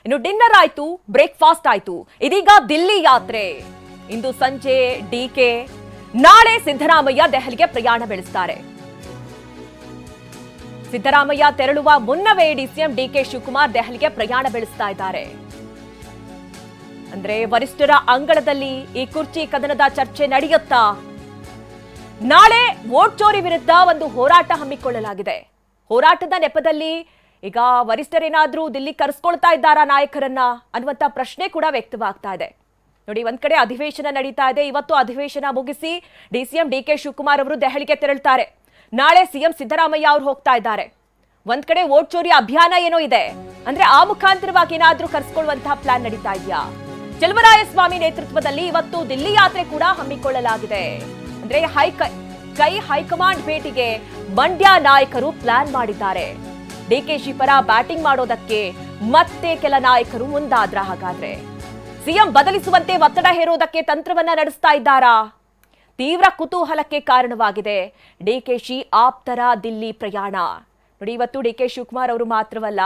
ಇನ್ನು ಡಿನ್ನರ್ ಆಯ್ತು, ಬ್ರೇಕ್ಫಾಸ್ಟ್ ಆಯ್ತು, ಇದೀಗ ದಿಲ್ಲಿ ಯಾತ್ರೆ. ಇಂದು ಸಂಜೆ ಡಿಕೆ, ನಾಳೆ ಸಿದ್ದರಾಮಯ್ಯ ದೆಹಲಿಗೆ ಪ್ರಯಾಣ ಬೆಳೆಸ್ತಾರೆ. ಸಿದ್ದರಾಮಯ್ಯ ತೆರಳುವ ಮುನ್ನವೇ ಡಿಸಿಎಂ ಡಿಕೆ ಶಿವಕುಮಾರ್ ದೆಹಲಿಗೆ ಪ್ರಯಾಣ ಬೆಳೆಸ್ತಾ ಇದ್ದಾರೆ. ಅಂದ್ರೆ ವರಿಷ್ಠರ ಅಂಗಳದಲ್ಲಿ ಈ ಕುರ್ಚಿ ಕದನದ ಚರ್ಚೆ ನಡೆಯುತ್ತಾ? ನಾಳೆ ವೋಟ್ ಚೋರಿ ವಿರುದ್ಧ ಒಂದು ಹೋರಾಟ ಹಮ್ಮಿಕೊಳ್ಳಲಾಗಿದೆ. ಹೋರಾಟದ ನೆಪದಲ್ಲಿ ಈಗ ವರಿಷ್ಠರೇನಾದ್ರೂ ದಿಲ್ಲಿ ಕರೆಸ್ಕೊಳ್ತಾ ಇದ್ದಾರಾ ನಾಯಕರನ್ನ ಅನ್ನುವಂತ ಪ್ರಶ್ನೆ ಕೂಡ ವ್ಯಕ್ತವಾಗ್ತಾ ಇದೆ. ನೋಡಿ, ಒಂದ್ ಕಡೆ ಅಧಿವೇಶನ ನಡೀತಾ ಇದೆ. ಇವತ್ತು ಅಧಿವೇಶನ ಮುಗಿಸಿ ಡಿಸಿಎಂ ಡಿಕೆ ಶಿವಕುಮಾರ್ ಅವರು ದೆಹಲಿಗೆ ತೆರಳುತ್ತಾರೆ. ನಾಳೆ ಸಿಎಂ ಸಿದ್ದರಾಮಯ್ಯ ಅವರು ಹೋಗ್ತಾ ಇದ್ದಾರೆ. ಒಂದ್ ಕಡೆ ವೋಟ್ ಚೋರಿ ಅಭಿಯಾನ ಏನೋ ಇದೆ, ಅಂದ್ರೆ ಆ ಮುಖಾಂತರವಾಗಿ ಏನಾದ್ರೂ ಕರೆಸ್ಕೊಳ್ಳುವಂತಹ ಪ್ಲಾನ್ ನಡೀತಾ ಇದೆಯಾ? ಚಲುವರಾಯಸ್ವಾಮಿ ನೇತೃತ್ವದಲ್ಲಿ ಇವತ್ತು ದಿಲ್ಲಿ ಯಾತ್ರೆ ಕೂಡ ಹಮ್ಮಿಕೊಳ್ಳಲಾಗಿದೆ. ಅಂದ್ರೆ ಹೈಕಮಾಂಡ್ ಭೇಟಿಗೆ ಮಂಡ್ಯ ನಾಯಕರು ಪ್ಲಾನ್ ಮಾಡಿದ್ದಾರೆ. ಡಿಕೆಶಿ ಪರ ಬ್ಯಾಟಿಂಗ್ ಮಾಡೋದಕ್ಕೆ ಮತ್ತೆ ಕೆಲ ನಾಯಕರು ಮುಂದಾದ್ರ. ಹಾಗಾದ್ರೆ ಸಿಎಂ ಬದಲಿಸುವಂತೆ ಒತ್ತಡ ಹೇರೋದಕ್ಕೆ ತಂತ್ರವನ್ನ ನಡೆಸ್ತಾ ಇದ್ದಾರಾ? ತೀವ್ರ ಕುತೂಹಲಕ್ಕೆ ಕಾರಣವಾಗಿದೆ ಡಿಕೆಶಿ ಆಪ್ತರ ದಿಲ್ಲಿ ಪ್ರಯಾಣ. ನೋಡಿ, ಇವತ್ತು ಡಿಕೆ ಶಿವಕುಮಾರ್ ಅವರು ಮಾತ್ರವಲ್ಲ,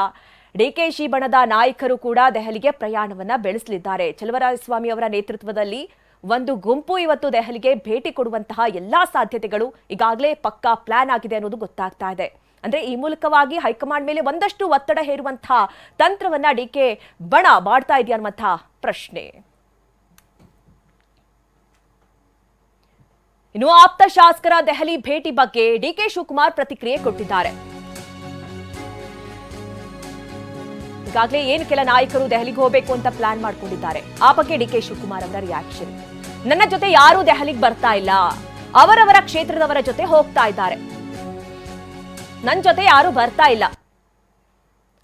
ಡಿಕೆಶಿ ಬಣದ ನಾಯಕರು ಕೂಡ ದೆಹಲಿಗೆ ಪ್ರಯಾಣವನ್ನ ಬೆಳೆಸಲಿದ್ದಾರೆ. ಚಲುವರಾಯಸ್ವಾಮಿ ಅವರ ನೇತೃತ್ವದಲ್ಲಿ ಒಂದು ಗುಂಪು ಇವತ್ತು ದೆಹಲಿಗೆ ಭೇಟಿ ಕೊಡುವಂತಹ ಎಲ್ಲಾ ಸಾಧ್ಯತೆಗಳು ಈಗಾಗಲೇ ಪಕ್ಕಾ ಪ್ಲಾನ್ ಆಗಿದೆ ಅನ್ನೋದು ಗೊತ್ತಾಗ್ತಾ ಇದೆ. ಅಂದ್ರೆ ಈ ಮೂಲಕವಾಗಿ ಹೈಕಮಾಂಡ್ ಮೇಲೆ ಒಂದಷ್ಟು ಒತ್ತಡ ಹೇರುವಂತಹ ತಂತ್ರವನ್ನ ಡಿಕೆ ಬಣ ಮಾಡ್ತಾ ಇದೆಯಾ ಅನ್ನುವಂತಹ ಪ್ರಶ್ನೆ. ಇನ್ನು ಆಪ್ತ ಶಾಸಕರ ದೆಹಲಿ ಭೇಟಿ ಬಗ್ಗೆ ಡಿಕೆ ಶಿವಕುಮಾರ್ ಪ್ರತಿಕ್ರಿಯೆ ಕೊಟ್ಟಿದ್ದಾರೆ. ಈಗಾಗಲೇ ಏನು ಕೆಲ ನಾಯಕರು ದೆಹಲಿಗೆ ಹೋಗಬೇಕು ಅಂತ ಪ್ಲಾನ್ ಮಾಡ್ಕೊಂಡಿದ್ದಾರೆ. ಆ ಬಗ್ಗೆ ಡಿಕೆ ಶಿವಕುಮಾರ್ ಅವರ ರಿಯಾಕ್ಷನ್: ನನ್ನ ಜೊತೆ ಯಾರೂ ದೆಹಲಿಗೆ ಬರ್ತಾ ಇಲ್ಲ, ಅವರವರ ಕ್ಷೇತ್ರದವರ ಜೊತೆ ಹೋಗ್ತಾ ಇದ್ದಾರೆ. ನನ್ನ ಜೊತೆ ಯಾರು ಬರ್ತಾ ಇಲ್ಲ,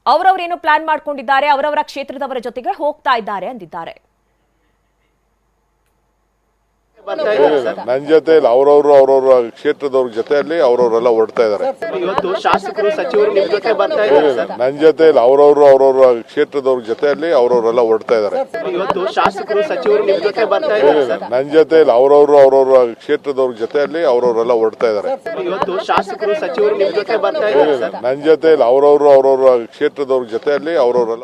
ಅವರವರೇನು ಪ್ಲಾನ್ ಮಾಡ್ಕೊಂಡಿದ್ದಾರೆ, ಅವರವರ ಕ್ಷೇತ್ರದವರ ಜೊತೆಗೆ ಹೋಗ್ತಾ ಇದ್ದಾರೆ ಅಂದಿದ್ದಾರೆ. ನನ್ನ ಜೊತೆ ಅವ್ರವ್ರ ಕ್ಷೇತ್ರದವ್ರ ಜೊತೆಯಲ್ಲಿ ಅವ್ರವರೆಲ್ಲ ಹೊರಡ್ತಾ ಇದಾರೆ. ಇವತ್ತು ಶಾಸಕರು ಸಚಿವರು ನಿಮ್ ಜೊತೆ ಬರ್ತಾ ಇದ್ದಾರೆ. ನನ್ನ ಜೊತೆ ಅವ್ರವ್ರ ಕ್ಷೇತ್ರದವ್ರ ಜೊತೆಯಲ್ಲಿ ಅವ್ರವರೆಲ್ಲ ಹೊರಡ್ತಾ ಇದಾರೆ. ಇವತ್ತು ಶಾಸಕರು ಸಚಿವರು ನಿಮ್ ಜೊತೆ ಬರ್ತಾ ಇದ್ದಾರೆ. ನನ್ನ ಜೊತೆ ಅವ್ರವ್ರ ಕ್ಷೇತ್ರದವ್ರ ಜೊತೆಯಲ್ಲಿ ಅವ್ರವರೆಲ್ಲ ಹೊರಡ್ತಾ ಇದಾರೆ. ಇವತ್ತು ಶಾಸಕರು ಸಚಿವರು ನಿಮ್ ಜೊತೆ ಬರ್ತಾ ಇದ್ದಾರೆ. ನನ್ನ ಜೊತೆ ಅವ್ರವ್ರ ಕ್ಷೇತ್ರದವ್ರ ಜೊತೆಯಲ್ಲಿ ಅವ್ರವರೆಲ್ಲ